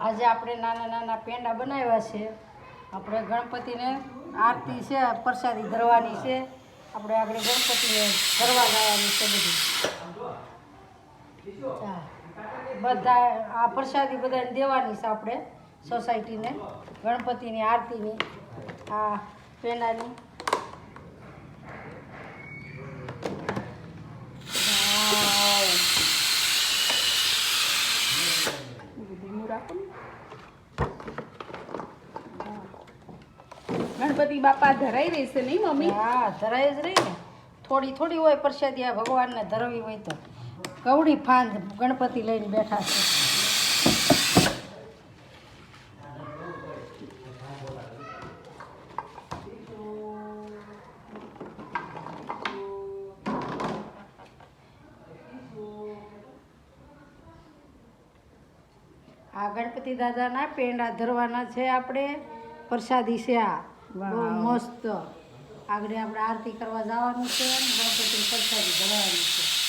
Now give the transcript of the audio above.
આજે આપણે નાના નાના પેંડા બનાવ્યા છે. આપણે ગણપતિને આરતી છે, પ્રસાદી ધરવાની છે. આપણે આગળ ગણપતિને ધરવા જવાની છે બધી. બધા આ પ્રસાદી બધાને દેવાની છે આપણે સોસાયટીને, ગણપતિની આરતીની આ પેંડાની. ગણપતિ બાપા ધરાઈ રહેશે નહીં મમ્મી? હા, ધરાઈ જ રહી ને. થોડી થોડી હોય પ્રસાદી આ ભગવાનને ધરવી હોય તો. કવડી ફાંદ ગણપતિ લઈને બેઠા છે. આ ગણપતિ દાદાના પેંડા ધરવાના છે આપણે. પ્રસાદી છે આ બહુ મસ્ત. આગળ આપણે આરતી કરવા જવાનું છે, ગણપતિની પ્રસાદી ધરવાની છે.